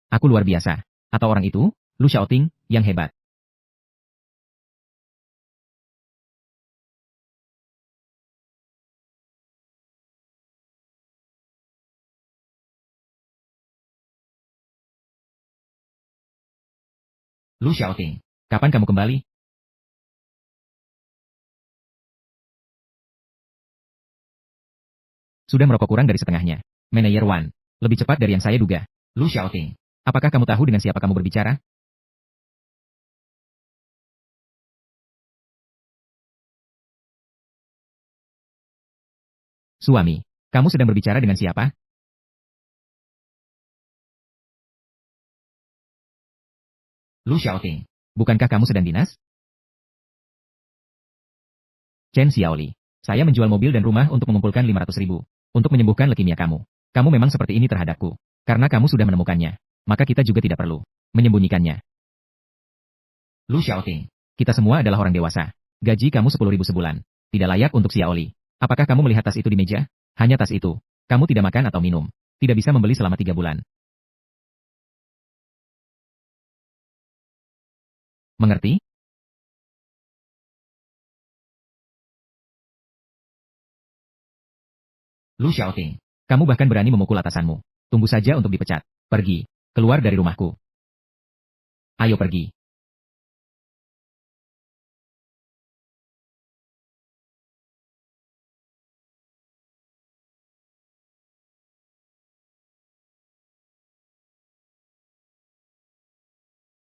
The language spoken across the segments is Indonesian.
Aku luar biasa. Atau orang itu, Lu Xiaoting, yang hebat. Lu Xiaoting, kapan kamu kembali? Sudah merokok kurang dari setengahnya. Manayer Wan, lebih cepat dari yang saya duga. Lu Xiaoting, apakah kamu tahu dengan siapa kamu berbicara? Suami, kamu sedang berbicara dengan siapa? Lu Xiaoting, bukankah kamu sedang dinas? Chen Xiaoli, saya menjual mobil dan rumah untuk mengumpulkan 500.000. Untuk menyembuhkan leukemia kamu. Kamu memang seperti ini terhadapku. Karena kamu sudah menemukannya. Maka kita juga tidak perlu menyembunyikannya. Lu Xiaoting, kita semua adalah orang dewasa. Gaji kamu 10.000 sebulan. Tidak layak untuk Xiaoli. Apakah kamu melihat tas itu di meja? Hanya tas itu. Kamu tidak makan atau minum. Tidak bisa membeli selama 3 bulan. Mengerti? Lu Xiaoting, kamu bahkan berani memukul atasanmu. Tunggu saja untuk dipecat. Pergi. Keluar dari rumahku. Ayo pergi.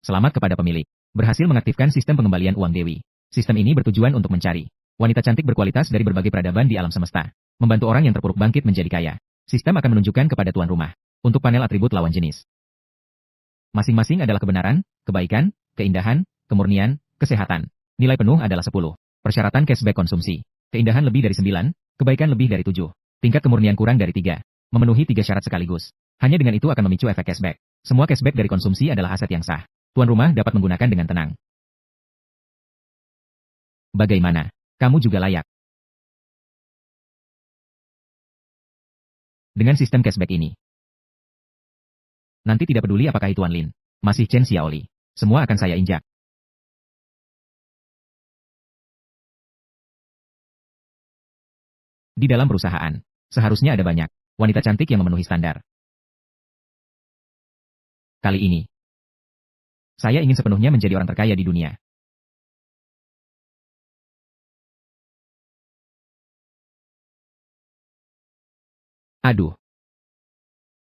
Selamat kepada pemilik. Berhasil mengaktifkan sistem pengembalian uang Dewi. Sistem ini bertujuan untuk mencari wanita cantik berkualitas dari berbagai peradaban di alam semesta. Membantu orang yang terpuruk bangkit menjadi kaya. Sistem akan menunjukkan kepada tuan rumah. Untuk panel atribut lawan jenis. Masing-masing adalah kebenaran, kebaikan, keindahan, kemurnian, kesehatan. Nilai penuh adalah 10. Persyaratan cashback konsumsi. Keindahan lebih dari 9, kebaikan lebih dari 7. Tingkat kemurnian kurang dari 3. Memenuhi 3 syarat sekaligus. Hanya dengan itu akan memicu efek cashback. Semua cashback dari konsumsi adalah aset yang sah. Tuan rumah dapat menggunakan dengan tenang. Bagaimana? Kamu juga layak. Dengan sistem cashback ini. Nanti tidak peduli apakah itu Tuan Lin. Masih Chen Xiaoli. Semua akan saya injak. Di dalam perusahaan, seharusnya ada banyak wanita cantik yang memenuhi standar. Kali ini, saya ingin sepenuhnya menjadi orang terkaya di dunia. Aduh.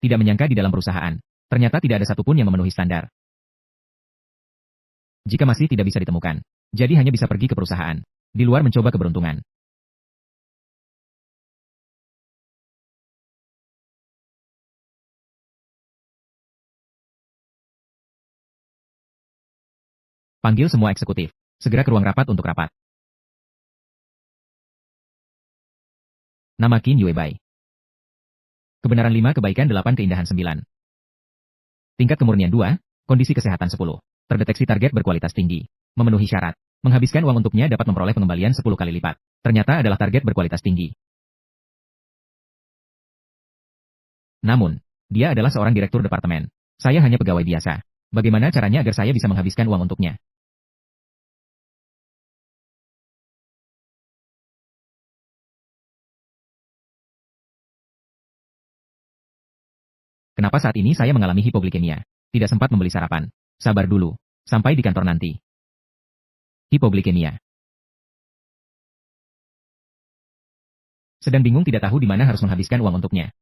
Tidak menyangka di dalam perusahaan, ternyata tidak ada satupun yang memenuhi standar. Jika masih tidak bisa ditemukan, jadi hanya bisa pergi ke perusahaan. Di luar mencoba keberuntungan. Panggil semua eksekutif. Segera ke ruang rapat untuk rapat. Nama Qin Yuebai. Kebenaran 5, kebaikan 8, keindahan 9. Tingkat kemurnian 2, kondisi kesehatan 10. Terdeteksi target berkualitas tinggi. Memenuhi syarat. Menghabiskan uang untuknya dapat memperoleh pengembalian 10 kali lipat. Ternyata adalah target berkualitas tinggi. Namun, dia adalah seorang direktur departemen. Saya hanya pegawai biasa. Bagaimana caranya agar saya bisa menghabiskan uang untuknya? Kenapa saat ini saya mengalami hipoglikemia? Tidak sempat membeli sarapan. Sabar dulu. Sampai di kantor nanti. Hipoglikemia. Sedang bingung tidak tahu di mana harus menghabiskan uang untuknya.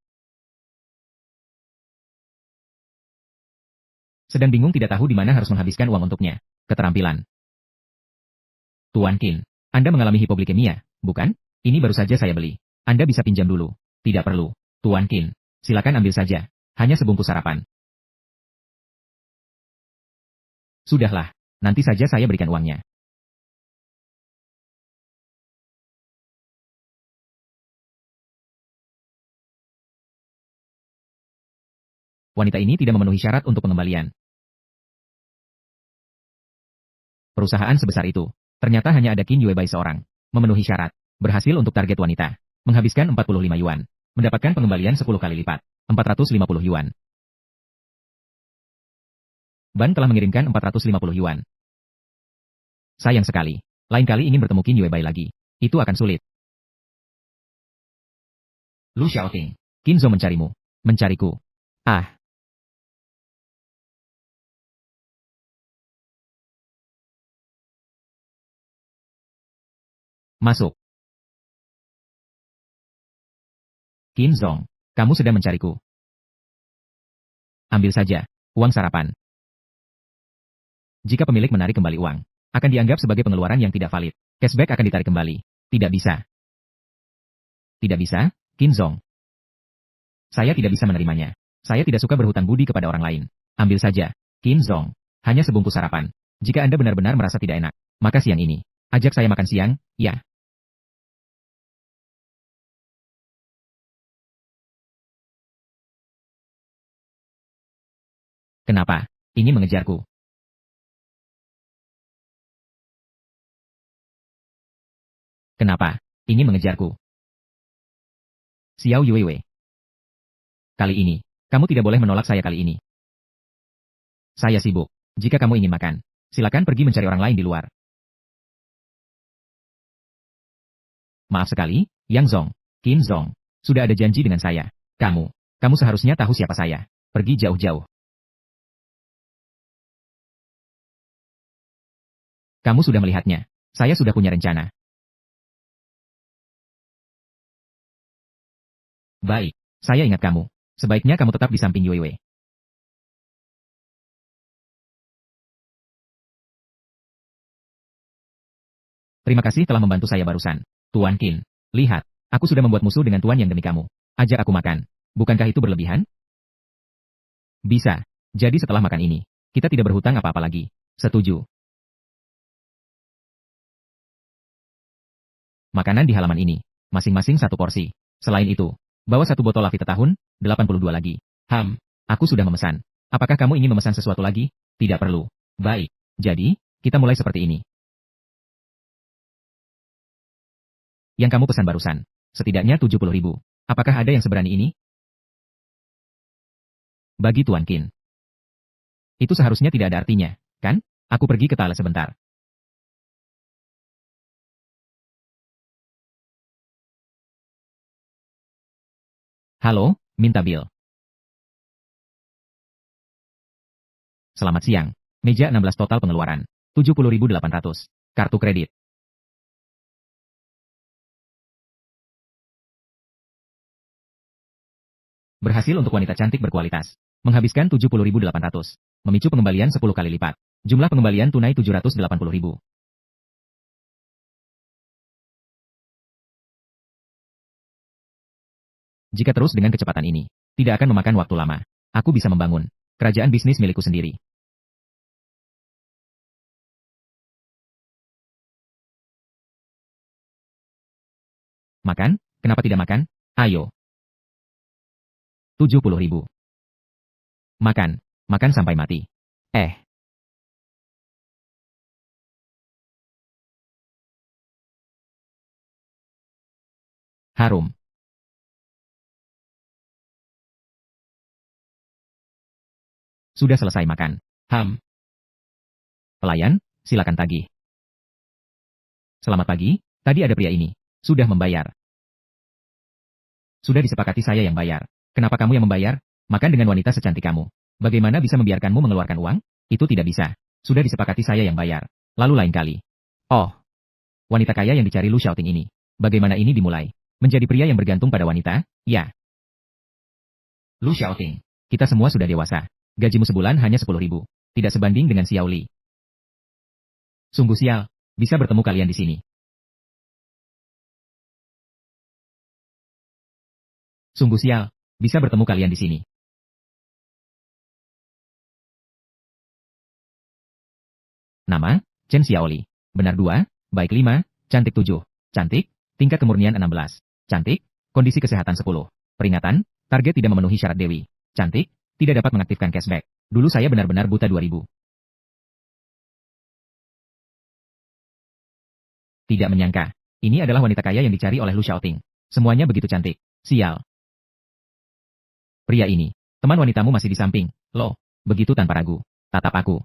Sedang bingung tidak tahu di mana harus menghabiskan uang untuknya. Keterampilan. Tuan Qin, Anda mengalami hipoglikemia, bukan? Ini baru saja saya beli. Anda bisa pinjam dulu. Tidak perlu. Tuan Qin, silakan ambil saja. Hanya sebungkus sarapan. Sudahlah, nanti saja saya berikan uangnya. Wanita ini tidak memenuhi syarat untuk pengembalian. Perusahaan sebesar itu, ternyata hanya ada Qin Yuebai seorang. Memenuhi syarat, berhasil untuk target wanita. Menghabiskan 45 yuan. Mendapatkan pengembalian 10 kali lipat. 450 yuan. Ban telah mengirimkan 450 yuan. Sayang sekali. Lain kali ingin bertemu Qin Yuebai lagi. Itu akan sulit. Lu Xiaoting. Qin Zhou mencarimu. Mencariku. Ah. Masuk. Qin Zhou. Kamu sedang mencariku. Ambil saja. Uang sarapan. Jika pemilik menarik kembali uang, akan dianggap sebagai pengeluaran yang tidak valid. Cashback akan ditarik kembali. Tidak bisa. Tidak bisa, Qin Zhou. Saya tidak bisa menerimanya. Saya tidak suka berhutang budi kepada orang lain. Ambil saja, Qin Zhou. Hanya sebungkus sarapan. Jika Anda benar-benar merasa tidak enak, maka siang ini, ajak saya makan siang, ya. Kenapa? Ingin mengejarku? Kenapa? Ingin mengejarku? Xiao Yuewei. Kali ini, kamu tidak boleh menolak saya kali ini. Saya sibuk. Jika kamu ingin makan, silakan pergi mencari orang lain di luar. Maaf sekali, Yang Zhong, Qin Zhong. Sudah ada janji dengan saya. Kamu seharusnya tahu siapa saya. Pergi jauh-jauh. Kamu sudah melihatnya. Saya sudah punya rencana. Baik, saya ingat kamu. Sebaiknya kamu tetap di samping Yuewei. Terima kasih telah membantu saya barusan. Tuan Qin, lihat, aku sudah membuat musuh dengan tuan yang demi kamu. Ajak aku makan. Bukankah itu berlebihan? Bisa. Jadi setelah makan ini, kita tidak berhutang apa-apa lagi. Setuju. Makanan di halaman ini, masing-masing satu porsi. Selain itu, bawa satu botol Lavita tahun, 82 lagi. Aku sudah memesan. Apakah kamu ingin memesan sesuatu lagi? Tidak perlu. Baik. Jadi, kita mulai seperti ini. Yang kamu pesan barusan, setidaknya 70.000. Apakah ada yang seberani ini? Bagi Tuan Qin. Itu seharusnya tidak ada artinya, kan? Aku pergi ke toilet sebentar. Halo, minta bil. Selamat siang. Meja 16 total pengeluaran. 70.800. Kartu kredit. Berhasil untuk wanita cantik berkualitas. Menghabiskan 70.800. Memicu pengembalian 10 kali lipat. Jumlah pengembalian tunai 780.000. Jika terus dengan kecepatan ini, tidak akan memakan waktu lama. Aku bisa membangun kerajaan bisnis milikku sendiri. Makan? Kenapa tidak makan? Ayo. 70.000. Makan. Makan sampai mati. Harum. Sudah selesai makan. Pelayan, silakan tagih. Selamat pagi, tadi ada pria ini. Sudah membayar. Sudah disepakati saya yang bayar. Kenapa kamu yang membayar? Makan dengan wanita secantik kamu. Bagaimana bisa membiarkanmu mengeluarkan uang? Itu tidak bisa. Sudah disepakati saya yang bayar. Lalu lain kali. Oh, wanita kaya yang dicari Lu Xiaoting ini. Bagaimana ini dimulai? Menjadi pria yang bergantung pada wanita? Ya. Lu Xiaoting, kita semua sudah dewasa. Gajimu sebulan hanya 10.000. Tidak sebanding dengan Xiao Li. Sungguh sial. Bisa bertemu kalian di sini. Sungguh sial. Bisa bertemu kalian di sini. Nama, Chen Xiaoli. Benar 2, baik 5, cantik 7. Cantik, tingkat kemurnian 16. Cantik, kondisi kesehatan 10. Peringatan, target tidak memenuhi syarat Dewi. Cantik, tidak dapat mengaktifkan cashback. Dulu saya benar-benar buta 2000. Tidak menyangka, ini adalah wanita kaya yang dicari oleh Lu Xiaoting. Semuanya begitu cantik. Sial. Pria ini, teman wanitamu masih di samping, loh, begitu tanpa ragu. tatap aku.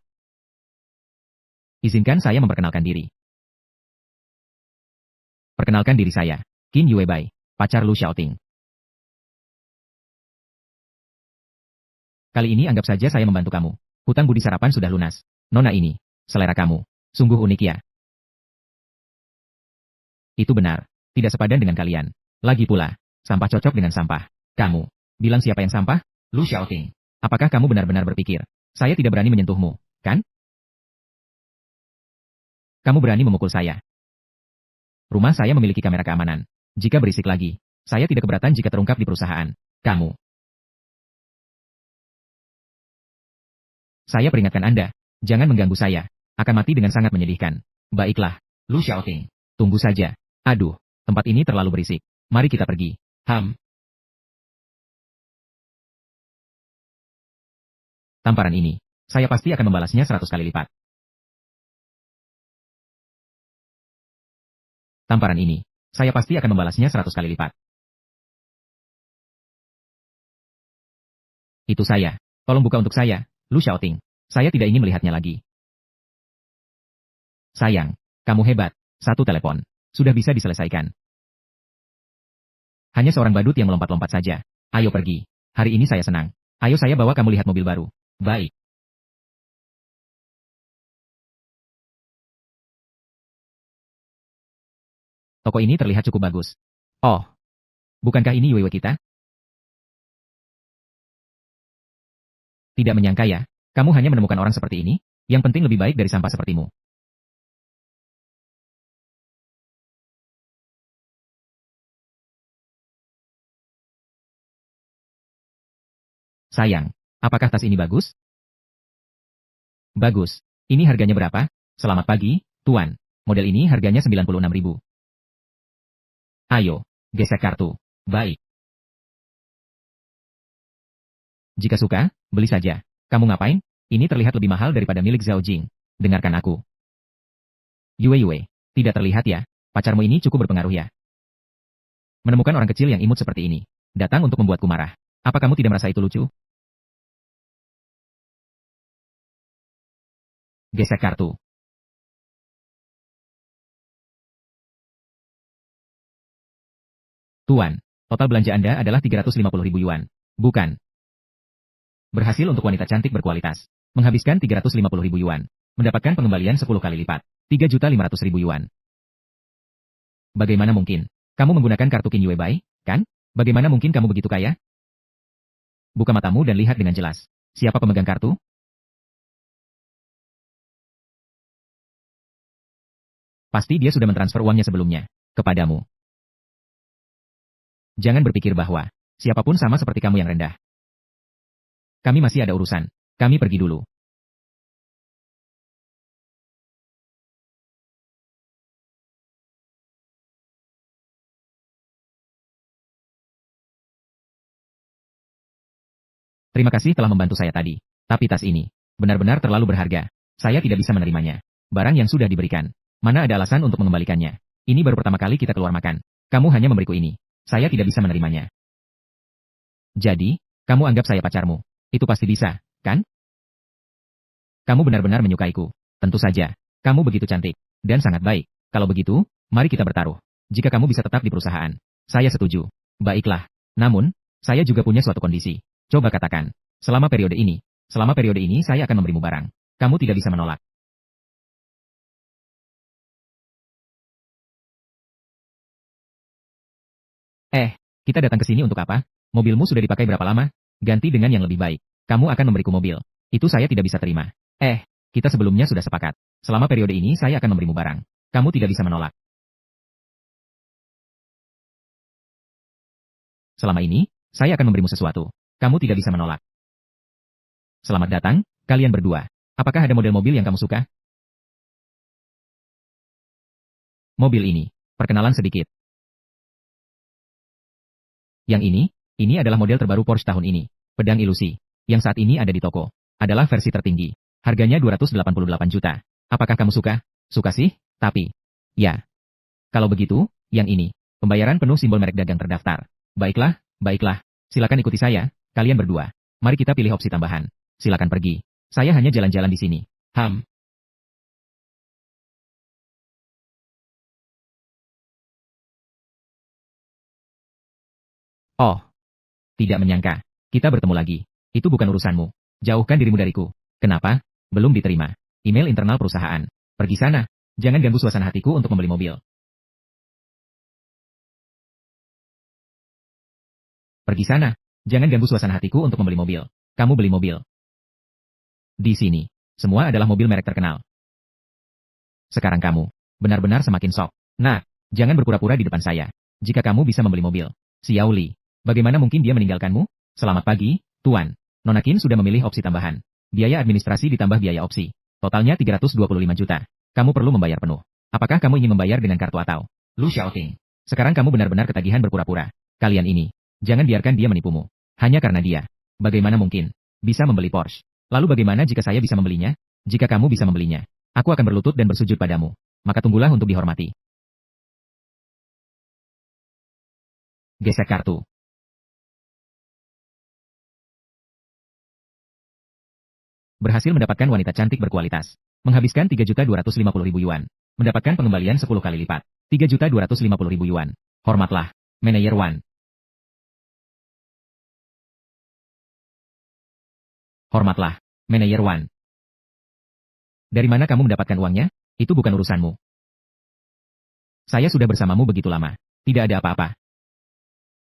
Izinkan saya memperkenalkan diri. Perkenalkan diri saya, Qin Yuebai, pacar Lu Xiaoting. Kali ini anggap saja saya membantu kamu. Hutang budi sarapan sudah lunas. Nona ini, selera kamu, sungguh unik ya. Itu benar, tidak sepadan dengan kalian. Lagi pula, sampah cocok dengan sampah. Kamu, bilang siapa yang sampah? Lu Xiaoting. Apakah kamu benar-benar berpikir, saya tidak berani menyentuhmu, kan? Kamu berani memukul saya. Rumah saya memiliki kamera keamanan. Jika berisik lagi, saya tidak keberatan jika terungkap di perusahaan. Kamu. Saya peringatkan Anda, jangan mengganggu saya. Akan mati dengan sangat menyedihkan. Baiklah, Lu Xiaoting. Tunggu saja. Aduh, tempat ini terlalu berisik. Mari kita pergi. Tamparan ini, saya pasti akan membalasnya 100 kali lipat. Tamparan ini, saya pasti akan membalasnya 100 kali lipat. Itu saya. Tolong buka untuk saya, Lu Xiaoting. Saya tidak ingin melihatnya lagi. Sayang, kamu hebat. Satu telepon. Sudah bisa diselesaikan. Hanya seorang badut yang melompat-lompat saja. Ayo pergi. Hari ini saya senang. Ayo saya bawa kamu lihat mobil baru. Baik. Toko ini terlihat cukup bagus. Oh, bukankah ini Yue kita? Tidak menyangka ya, kamu hanya menemukan orang seperti ini, yang penting lebih baik dari sampah sepertimu. Sayang, apakah tas ini bagus? Bagus. Ini harganya berapa? Selamat pagi, Tuan. Model ini harganya 96.000. Ayo, gesek kartu. Baik. Jika suka, beli saja. Kamu ngapain? Ini terlihat lebih mahal daripada milik Zhao Jing. Dengarkan aku. Yue, tidak terlihat ya. Pacarmu ini cukup berpengaruh ya. Menemukan orang kecil yang imut seperti ini. Datang untuk membuatku marah. Apa kamu tidak merasa itu lucu? Gesek kartu. Tuan, total belanja Anda adalah 350.000 yuan. Bukan. Berhasil untuk wanita cantik berkualitas. Menghabiskan 350.000 yuan. Mendapatkan pengembalian 10 kali lipat. 3.500.000 yuan. Bagaimana mungkin? Kamu menggunakan kartu Qin Yuebai, kan? Bagaimana mungkin kamu begitu kaya? Buka matamu dan lihat dengan jelas. Siapa pemegang kartu? Pasti dia sudah mentransfer uangnya sebelumnya. Kepadamu. Jangan berpikir bahwa siapapun sama seperti kamu yang rendah. Kami masih ada urusan. Kami pergi dulu. Terima kasih telah membantu saya tadi. Tapi tas ini benar-benar terlalu berharga. Saya tidak bisa menerimanya. Barang yang sudah diberikan. Mana ada alasan untuk mengembalikannya? Ini baru pertama kali kita keluar makan. Kamu hanya memberiku ini. Saya tidak bisa menerimanya. Jadi, kamu anggap saya pacarmu. Itu pasti bisa, kan? Kamu benar-benar menyukaiku. Tentu saja. Kamu begitu cantik. Dan sangat baik. Kalau begitu, mari kita bertaruh. Jika kamu bisa tetap di perusahaan. Saya setuju. Baiklah. Namun, saya juga punya suatu kondisi. Coba katakan. Selama periode ini saya akan memberimu barang. Kamu tidak bisa menolak. Kita datang ke sini untuk apa? Mobilmu sudah dipakai berapa lama? Ganti dengan yang lebih baik. Kamu akan memberiku mobil. Itu saya tidak bisa terima. Kita sebelumnya sudah sepakat. Selama periode ini saya akan memberimu barang. Kamu tidak bisa menolak. Selama ini, saya akan memberimu sesuatu. Kamu tidak bisa menolak. Selamat datang, kalian berdua. Apakah ada model mobil yang kamu suka? Mobil ini. Perkenalan sedikit. Yang ini adalah model terbaru Porsche tahun ini. Pedang ilusi. Yang saat ini ada di toko. Adalah versi tertinggi. Harganya 288 juta. Apakah kamu suka? Suka sih, tapi. Ya. Kalau begitu, yang ini. Pembayaran penuh simbol merek dagang terdaftar. Baiklah. Silakan ikuti saya, kalian berdua. Mari kita pilih opsi tambahan. Silakan pergi. Saya hanya jalan-jalan di sini. Ham. Oh, tidak menyangka. Kita bertemu lagi. Itu bukan urusanmu. Jauhkan dirimu dariku. Kenapa? Belum diterima. Email internal perusahaan. Pergi sana. Jangan ganggu suasana hatiku untuk membeli mobil. Pergi sana. Jangan ganggu suasana hatiku untuk membeli mobil. Kamu beli mobil. Di sini. Semua adalah mobil merek terkenal. Sekarang kamu. Benar-benar semakin sok. Nah, jangan berpura-pura di depan saya. Jika kamu bisa membeli mobil. Xiao Li. Bagaimana mungkin dia meninggalkanmu? Selamat pagi, Tuan. Nona Qin sudah memilih opsi tambahan. Biaya administrasi ditambah biaya opsi. Totalnya 325 juta. Kamu perlu membayar penuh. Apakah kamu ingin membayar dengan kartu atau? Lu Xiaoting. Sekarang kamu benar-benar ketagihan berpura-pura. Kalian ini. Jangan biarkan dia menipumu. Hanya karena dia. Bagaimana mungkin? Bisa membeli Porsche. Lalu bagaimana jika saya bisa membelinya? Jika kamu bisa membelinya. Aku akan berlutut dan bersujud padamu. Maka tunggulah untuk dihormati. Gesek kartu. Berhasil mendapatkan wanita cantik berkualitas. Menghabiskan 3.250.000 yuan. Mendapatkan pengembalian 10 kali lipat. 3.250.000 yuan. Hormatlah. Manager Wan. Hormatlah. Manager Wan. Dari mana kamu mendapatkan uangnya? Itu bukan urusanmu. Saya sudah bersamamu begitu lama. Tidak ada apa-apa.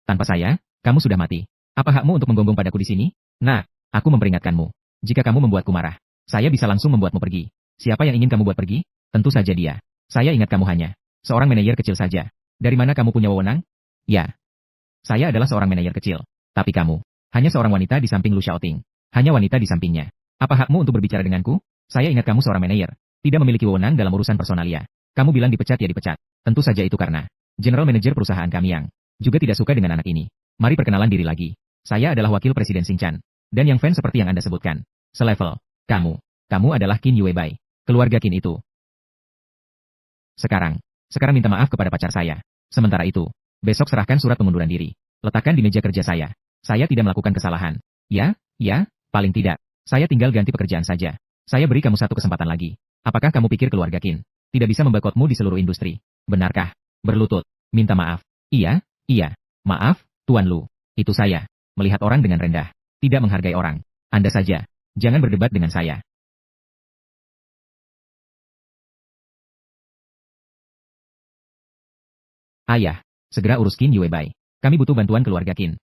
Tanpa saya, kamu sudah mati. Apa hakmu untuk menggonggong padaku di sini? Nah, aku memperingatkanmu. Jika kamu membuatku marah, saya bisa langsung membuatmu pergi. Siapa yang ingin kamu buat pergi? Tentu saja dia. Saya ingat kamu hanya seorang manajer kecil saja. Dari mana kamu punya wewenang? Ya. Saya adalah seorang manajer kecil. Tapi kamu, hanya seorang wanita di samping Lu Xiaoting. Hanya wanita di sampingnya. Apa hakmu untuk berbicara denganku? Saya ingat kamu seorang manajer. Tidak memiliki wewenang dalam urusan personalia. Kamu bilang dipecat ya dipecat. Tentu saja itu karena general manager perusahaan kami yang juga tidak suka dengan anak ini. Mari perkenalan diri lagi. Saya adalah wakil presiden Xing Chan. Dan yang fan seperti yang Anda sebutkan. Selevel. Kamu. Kamu adalah Qin Yuebai. Keluarga Qin itu. Sekarang minta maaf kepada pacar saya. Sementara itu, besok serahkan surat pengunduran diri. Letakkan di meja kerja saya. Saya tidak melakukan kesalahan. Ya, paling tidak. Saya tinggal ganti pekerjaan saja. Saya beri kamu satu kesempatan lagi. Apakah kamu pikir keluarga Qin tidak bisa membakotmu di seluruh industri? Benarkah? Berlutut. Minta maaf. Iya. Maaf, Tuan Lu. Itu saya. Melihat orang dengan rendah. Tidak menghargai orang. Anda saja. Jangan berdebat dengan saya. Ayah, segera urus Qin Yuebai. Kami butuh bantuan keluarga Qin.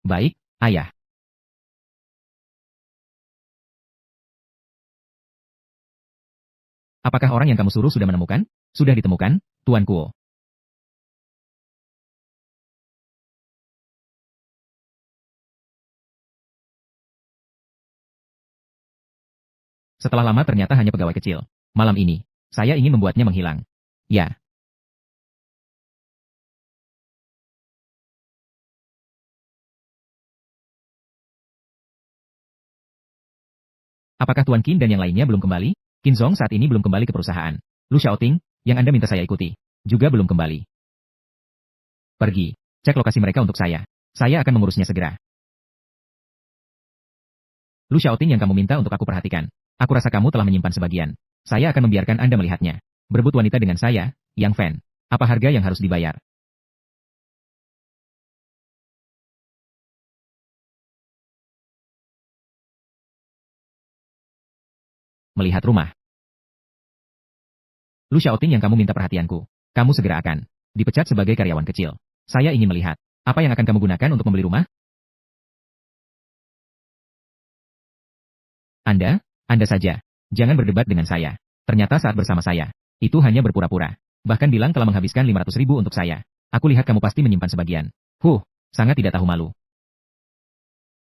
Baik, ayah. Apakah orang yang kamu suruh sudah menemukan? Sudah ditemukan, Tuan Kuo. Setelah lama ternyata hanya pegawai kecil. Malam ini, saya ingin membuatnya menghilang. Ya. Apakah Tuan Qin dan yang lainnya belum kembali? Qin Zong saat ini belum kembali ke perusahaan. Lu Xiaoting, yang Anda minta saya ikuti, juga belum kembali. Pergi, cek lokasi mereka untuk saya. Saya akan mengurusnya segera. Lu Xiaoting yang kamu minta untuk aku perhatikan. Aku rasa kamu telah menyimpan sebagian. Saya akan membiarkan Anda melihatnya. Berebut wanita dengan saya, Yang Fan. Apa harga yang harus dibayar? Melihat rumah. Lu Xiaoting yang kamu minta perhatianku. Kamu segera akan dipecat sebagai karyawan kecil. Saya ingin melihat apa yang akan kamu gunakan untuk membeli rumah? Anda saja. Jangan berdebat dengan saya. Ternyata saat bersama saya, itu hanya berpura-pura. Bahkan bilang telah menghabiskan 500.000 untuk saya. Aku lihat kamu pasti menyimpan sebagian. Sangat tidak tahu malu.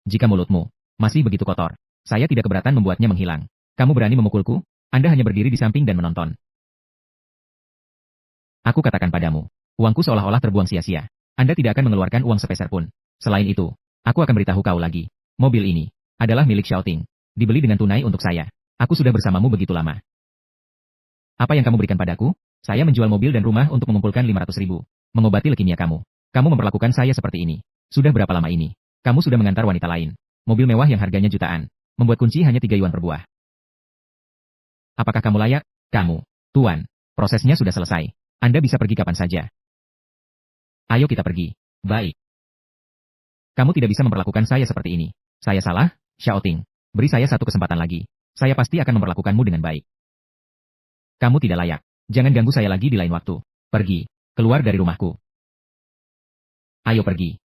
Jika mulutmu masih begitu kotor, saya tidak keberatan membuatnya menghilang. Kamu berani memukulku? Anda hanya berdiri di samping dan menonton. Aku katakan padamu, uangku seolah-olah terbuang sia-sia. Anda tidak akan mengeluarkan uang sepeser pun. Selain itu, aku akan beritahu kau lagi. Mobil ini adalah milik Xiaoting. Dibeli dengan tunai untuk saya. Aku sudah bersamamu begitu lama. Apa yang kamu berikan padaku? Saya menjual mobil dan rumah untuk mengumpulkan 500.000. Mengobati leukemia kamu. Kamu memperlakukan saya seperti ini. Sudah berapa lama ini? Kamu sudah mengantar wanita lain. Mobil mewah yang harganya jutaan. Membuat kunci hanya 3 yuan per buah. Apakah kamu layak? Kamu, Tuan. Prosesnya sudah selesai. Anda bisa pergi kapan saja. Ayo kita pergi. Baik. Kamu tidak bisa memperlakukan saya seperti ini. Saya salah, Xiaoting. Beri saya satu kesempatan lagi. Saya pasti akan memperlakukanmu dengan baik. Kamu tidak layak. Jangan ganggu saya lagi di lain waktu. Pergi. Keluar dari rumahku. Ayo pergi.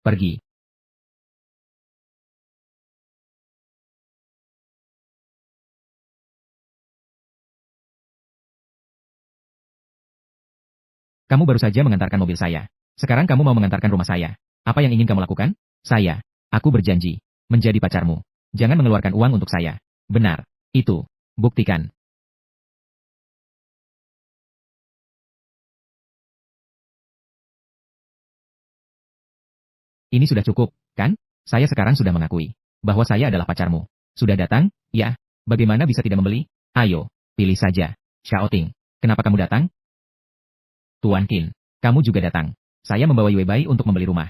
Pergi. Kamu baru saja mengantarkan mobil saya. Sekarang kamu mau mengantarkan rumah saya. Apa yang ingin kamu lakukan? Aku berjanji. Menjadi pacarmu. Jangan mengeluarkan uang untuk saya. Benar. Itu. Buktikan. Ini sudah cukup, kan? Saya sekarang sudah mengakui bahwa saya adalah pacarmu. Sudah datang? Ya. Bagaimana bisa tidak membeli? Ayo, pilih saja. Xiaoting, kenapa kamu datang? Tuan Qin, kamu juga datang. Saya membawa Yue Bai untuk membeli rumah.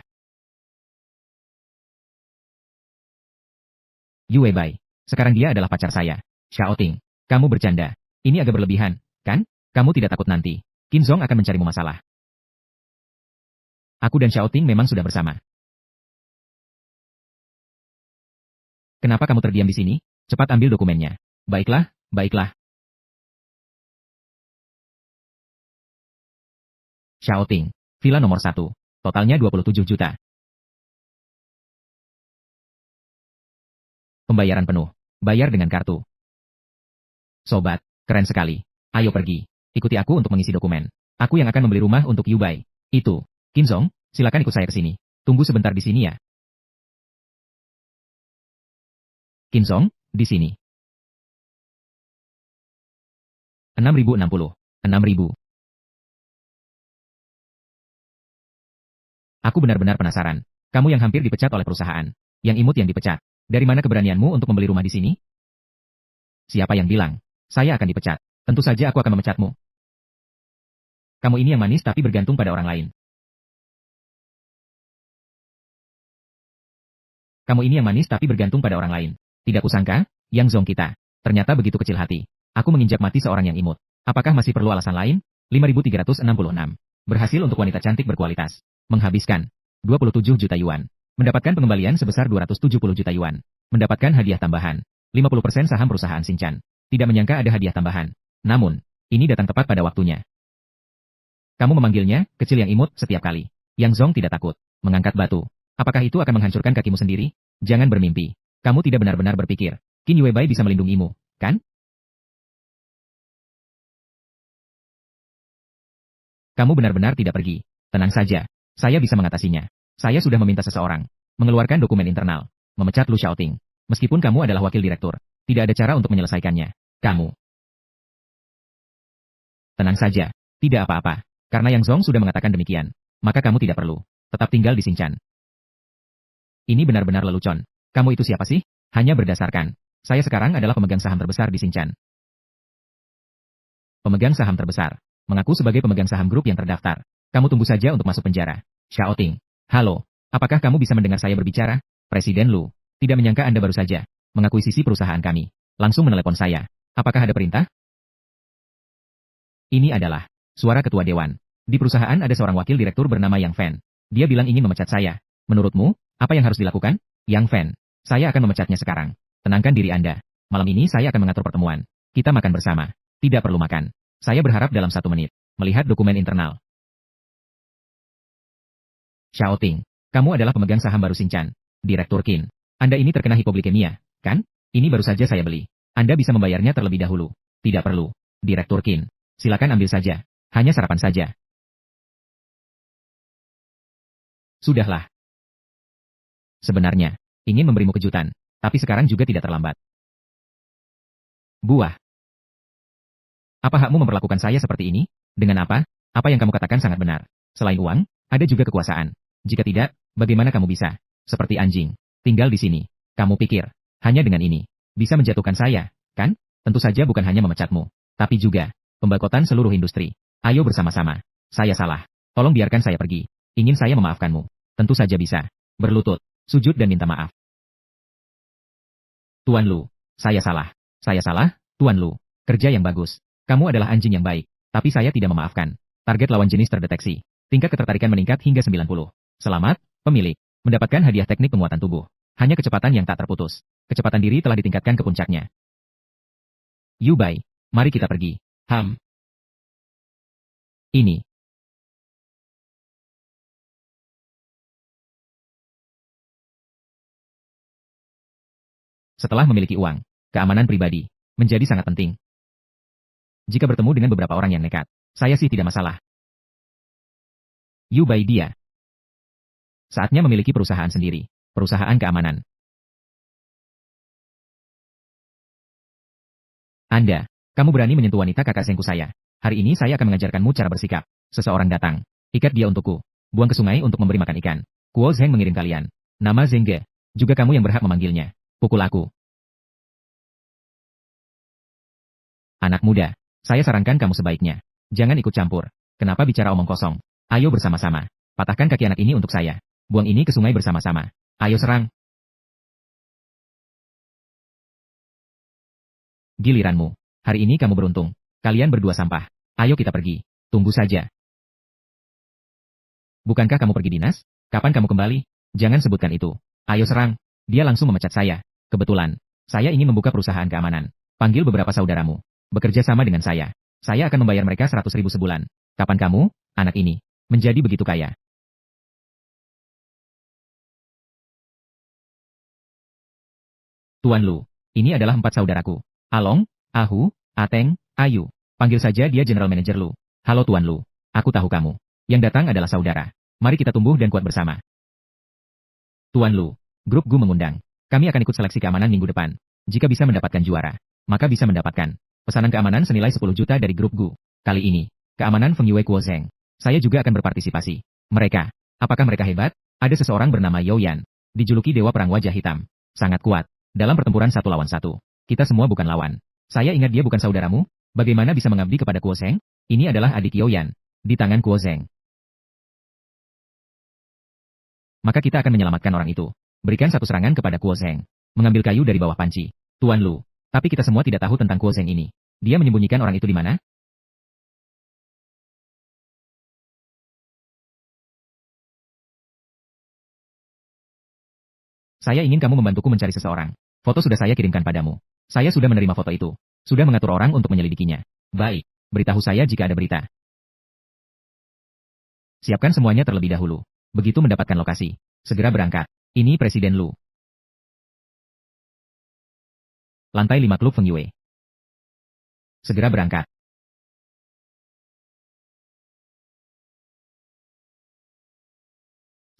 Yue Bai, sekarang dia adalah pacar saya. Xiaoting, kamu bercanda. Ini agak berlebihan, kan? Kamu tidak takut nanti Qin Zong akan mencarimu masalah. Aku dan Xiaoting memang sudah bersama. Kenapa kamu terdiam di sini? Cepat ambil dokumennya. Baiklah, baiklah. Xiaoting, villa nomor 1. Totalnya 27 juta. Pembayaran penuh. Bayar dengan kartu. Sobat, keren sekali. Ayo pergi. Ikuti aku untuk mengisi dokumen. Aku yang akan membeli rumah untuk Yu Bai. Itu. Qin Zong, silakan ikut saya ke sini. Tunggu sebentar di sini ya. Qin Zong, di sini. 6.060. 6.000. Aku benar-benar penasaran. Kamu yang hampir dipecat oleh perusahaan. Yang imut yang dipecat. Dari mana keberanianmu untuk membeli rumah di sini? Siapa yang bilang? Saya akan dipecat. Tentu saja aku akan memecatmu. Kamu ini yang manis tapi bergantung pada orang lain. Kamu ini yang manis tapi bergantung pada orang lain. Tidak kusangka, Yang Zong kita. Ternyata begitu kecil hati. Aku menginjak mati seorang yang imut. Apakah masih perlu alasan lain? 5.366. Berhasil untuk wanita cantik berkualitas. Menghabiskan 27 juta yuan. Mendapatkan pengembalian sebesar 270 juta yuan. Mendapatkan hadiah tambahan 50% saham perusahaan Sinchan. Tidak menyangka ada hadiah tambahan. Namun, ini datang tepat pada waktunya. Kamu memanggilnya, kecil yang imut, setiap kali. Yang Zong tidak takut. Mengangkat batu. Apakah itu akan menghancurkan kakimu sendiri? Jangan bermimpi. Kamu tidak benar-benar berpikir. Qin Yue Bai bisa melindungimu, kan? Kamu benar-benar tidak pergi. Tenang saja. Saya bisa mengatasinya. Saya sudah meminta seseorang mengeluarkan dokumen internal, memecat Lu Xiaoting. Meskipun kamu adalah wakil direktur, tidak ada cara untuk menyelesaikannya. Kamu. Tenang saja. Tidak apa-apa. Karena Yang Zong sudah mengatakan demikian, maka kamu tidak perlu tetap tinggal di Sinchan. Ini benar-benar lelucon. Kamu itu siapa sih? Hanya berdasarkan. Saya sekarang adalah pemegang saham terbesar di Sinchan. Pemegang saham terbesar. Mengaku sebagai pemegang saham grup yang terdaftar. Kamu tunggu saja untuk masuk penjara. Xiaoting. Halo. Apakah kamu bisa mendengar saya berbicara? Presiden Lu. Tidak menyangka Anda baru saja mengakuisisi perusahaan kami. Langsung menelepon saya. Apakah ada perintah? Ini adalah suara ketua dewan. Di perusahaan ada seorang wakil direktur bernama Yang Fan. Dia bilang ingin memecat saya. Menurutmu, apa yang harus dilakukan? Yang Fan. Saya akan memecatnya sekarang. Tenangkan diri Anda. Malam ini saya akan mengatur pertemuan. Kita makan bersama. Tidak perlu makan. Saya berharap dalam 1 menit. Melihat dokumen internal. Xiaoting. Kamu adalah pemegang saham baru Sinchan. Direktur Qin. Anda ini terkena hipoglikemia, kan? Ini baru saja saya beli. Anda bisa membayarnya terlebih dahulu. Tidak perlu. Direktur Qin. Silakan ambil saja. Hanya sarapan saja. Sudahlah. Sebenarnya, ingin memberimu kejutan. Tapi sekarang juga tidak terlambat. Buah. Apa hakmu memperlakukan saya seperti ini? Dengan apa? Apa yang kamu katakan sangat benar. Selain uang, ada juga kekuasaan. Jika tidak, bagaimana kamu bisa? Seperti anjing. Tinggal di sini. Kamu pikir, hanya dengan ini, bisa menjatuhkan saya, kan? Tentu saja bukan hanya memecatmu, tapi juga pemboikotan seluruh industri. Ayo bersama-sama. Saya salah. Tolong biarkan saya pergi. Ingin saya memaafkanmu. Tentu saja bisa. Berlutut, sujud dan minta maaf. Tuan Lu, saya salah. Saya salah, Tuan Lu. Kerja yang bagus. Kamu adalah anjing yang baik. Tapi saya tidak memaafkan. Target lawan jenis terdeteksi. Tingkat ketertarikan meningkat hingga 90. Selamat, pemilik. Mendapatkan hadiah teknik penguatan tubuh. Hanya kecepatan yang tak terputus. Kecepatan diri telah ditingkatkan ke puncaknya. Yu Bai, mari kita pergi. Ini. Setelah memiliki uang, keamanan pribadi menjadi sangat penting. Jika bertemu dengan beberapa orang yang nekat, saya sih tidak masalah. Yu Bai dia. Saatnya memiliki perusahaan sendiri, perusahaan keamanan. Anda, kamu berani menyentuh wanita kakak sengku saya. Hari ini saya akan mengajarkanmu cara bersikap. Seseorang datang, ikat dia untukku. Buang ke sungai untuk memberi makan ikan. Kuo Zheng mengirim kalian. Nama Zhengge. Juga kamu yang berhak memanggilnya. Pukul aku. Anak muda, saya sarankan kamu sebaiknya. Jangan ikut campur. Kenapa bicara omong kosong? Ayo bersama-sama. Patahkan kaki anak ini untuk saya. Buang ini ke sungai bersama-sama. Ayo serang. Giliranmu. Hari ini kamu beruntung. Kalian berdua sampah. Ayo kita pergi. Tunggu saja. Bukankah kamu pergi dinas? Kapan kamu kembali? Jangan sebutkan itu. Ayo serang. Dia langsung memecat saya. Kebetulan, saya ingin membuka perusahaan keamanan. Panggil beberapa saudaramu. Bekerja sama dengan saya. Saya akan membayar mereka 100.000 sebulan. Kapan kamu, anak ini, menjadi begitu kaya? Tuan Lu, ini adalah 4 saudaraku. Along, Ahu, Ateng, Ayu. Panggil saja dia General Manager Lu. Halo Tuan Lu, aku tahu kamu. Yang datang adalah saudara. Mari kita tumbuh dan kuat bersama. Tuan Lu, grup Gu mengundang. Kami akan ikut seleksi keamanan minggu depan. Jika bisa mendapatkan juara, maka bisa mendapatkan pesanan keamanan senilai 10 juta dari grup Gu. Kali ini, keamanan Feng Yue Kuo Zheng. Saya juga akan berpartisipasi. Mereka, apakah mereka hebat? Ada seseorang bernama Yao Yan. Dijuluki Dewa Perang Wajah Hitam. Sangat kuat. Dalam pertempuran 1 lawan 1. Kita semua bukan lawan. Saya ingat dia bukan saudaramu. Bagaimana bisa mengabdi kepada Kuo Zheng? Ini adalah adik Yao Yan. Di tangan Kuo Zheng. Maka kita akan menyelamatkan orang itu. Berikan satu serangan kepada Kuo Zheng. Mengambil kayu dari bawah panci. Tuan Lu. Tapi kita semua tidak tahu tentang Kuo Zheng ini. Dia menyembunyikan orang itu di mana? Saya ingin kamu membantuku mencari seseorang. Foto sudah saya kirimkan padamu. Saya sudah menerima foto itu. Sudah mengatur orang untuk menyelidikinya. Baik, beritahu saya jika ada berita. Siapkan semuanya terlebih dahulu. Begitu mendapatkan lokasi, segera berangkat. Ini Presiden Lu. Lantai 5 Klub Feng Yue. Segera berangkat.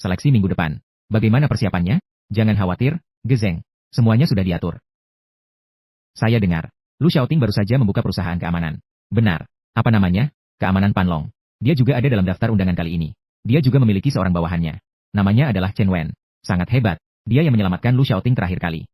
Seleksi minggu depan. Bagaimana persiapannya? Jangan khawatir, Gezeng. Semuanya sudah diatur. Saya dengar, Lu Xiaoting baru saja membuka perusahaan keamanan. Benar. Apa namanya? Keamanan Panlong. Dia juga ada dalam daftar undangan kali ini. Dia juga memiliki seorang bawahannya. Namanya adalah Chen Wen. Sangat hebat. Dia yang menyelamatkan Lu Xiaoting terakhir kali.